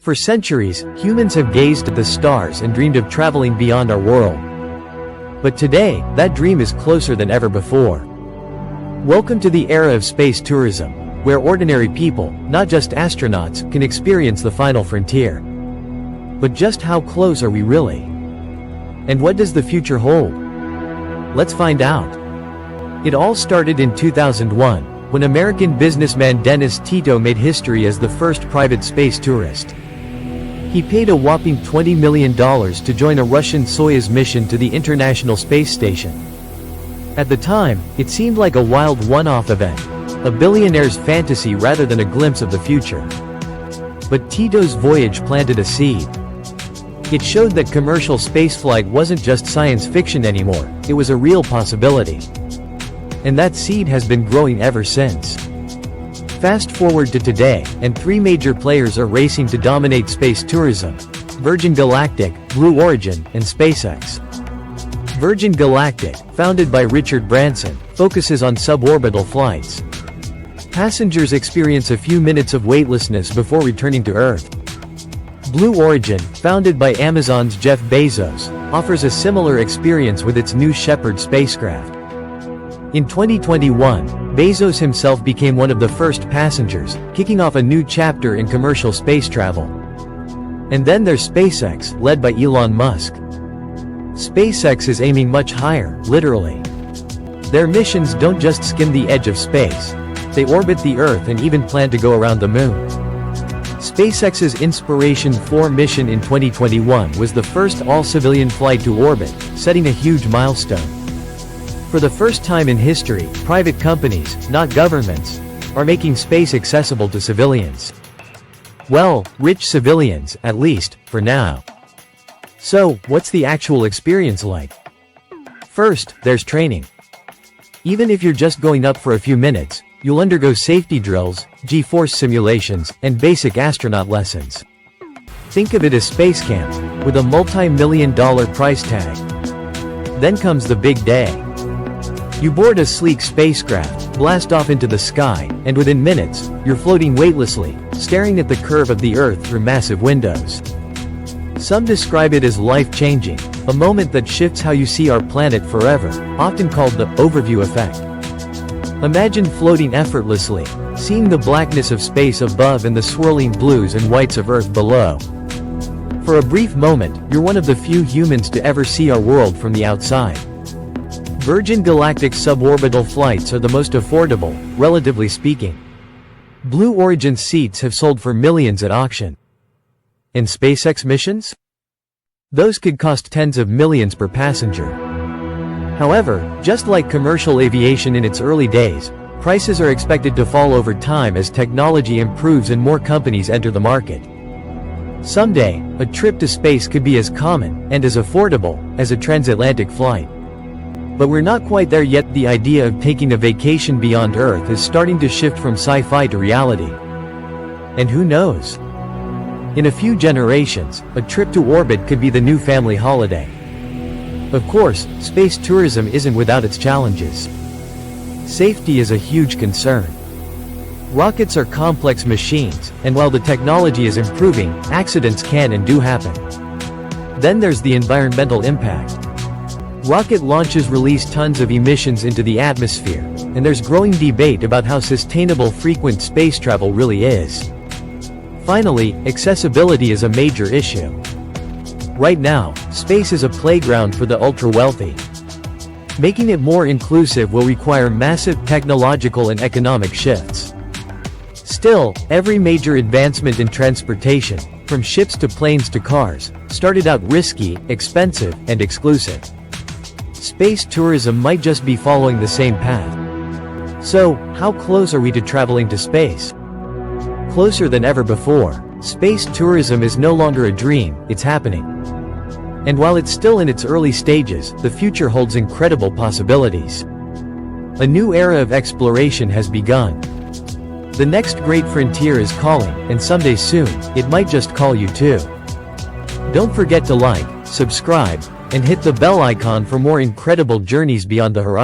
For centuries, humans have gazed at the stars and dreamed of traveling beyond our world. But today, that dream is closer than ever before. Welcome to the era of space tourism, where ordinary people, not just astronauts, can experience the final frontier. But just how close are we really? And what does the future hold? Let's find out. It all started in 2001, when American businessman Dennis Tito made history as the first private space tourist. He paid a whopping $20 million to join a Russian Soyuz mission to the International Space Station. At the time, it seemed like a wild one-off event, a billionaire's fantasy rather than a glimpse of the future. But Tito's voyage planted a seed. It showed that commercial spaceflight wasn't just science fiction anymore, it was a real possibility. And that seed has been growing ever since. Fast forward to today, and three major players are racing to dominate space tourism: Virgin Galactic, Blue Origin, and SpaceX. Virgin Galactic, founded by Richard Branson, focuses on suborbital flights. Passengers experience a few minutes of weightlessness before returning to Earth. Blue Origin, founded by Amazon's Jeff Bezos, offers a similar experience with its New Shepard spacecraft. In 2021, Bezos himself became one of the first passengers, kicking off a new chapter in commercial space travel. And then there's SpaceX, led by Elon Musk. SpaceX is aiming much higher, literally. Their missions don't just skim the edge of space. They orbit the Earth and even plan to go around the Moon. SpaceX's Inspiration 4 mission in 2021 was the first all-civilian flight to orbit, setting a huge milestone. For the first time in history, private companies, not governments, are making space accessible to civilians. Well, rich civilians, at least, for now. So, what's the actual experience like? First, there's training. Even if you're just going up for a few minutes, you'll undergo safety drills, G-force simulations, and basic astronaut lessons. Think of it as space camp, with a multi-million-dollar price tag. Then comes the big day. You board a sleek spacecraft, blast off into the sky, and within minutes, you're floating weightlessly, staring at the curve of the Earth through massive windows. Some describe it as life-changing, a moment that shifts how you see our planet forever, often called the overview effect. Imagine floating effortlessly, seeing the blackness of space above and the swirling blues and whites of Earth below. For a brief moment, you're one of the few humans to ever see our world from the outside. Virgin Galactic suborbital flights are the most affordable, relatively speaking. Blue Origin seats have sold for millions at auction. And SpaceX missions? Those could cost tens of millions per passenger. However, just like commercial aviation in its early days, prices are expected to fall over time as technology improves and more companies enter the market. Someday, a trip to space could be as common, and as affordable, as a transatlantic flight. But we're not quite there yet. The idea of taking a vacation beyond Earth is starting to shift from sci-fi to reality. And who knows? In a few generations, a trip to orbit could be the new family holiday. Of course, space tourism isn't without its challenges. Safety is a huge concern. Rockets are complex machines, and while the technology is improving, accidents can and do happen. Then there's the environmental impact. Rocket launches release tons of emissions into the atmosphere, and there's growing debate about how sustainable frequent space travel really is. Finally, accessibility is a major issue. Right now, space is a playground for the ultra-wealthy. Making it more inclusive will require massive technological and economic shifts. Still, every major advancement in transportation, from ships to planes to cars, started out risky, expensive, and exclusive. Space tourism might just be following the same path. So, how close are we to traveling to space? Closer than ever before. Space tourism is no longer a dream, it's happening. And while it's still in its early stages, the future holds incredible possibilities. A new era of exploration has begun. The next great frontier is calling, and someday soon, it might just call you too. Don't forget to like, subscribe, and hit the bell icon for more incredible journeys beyond the horizon.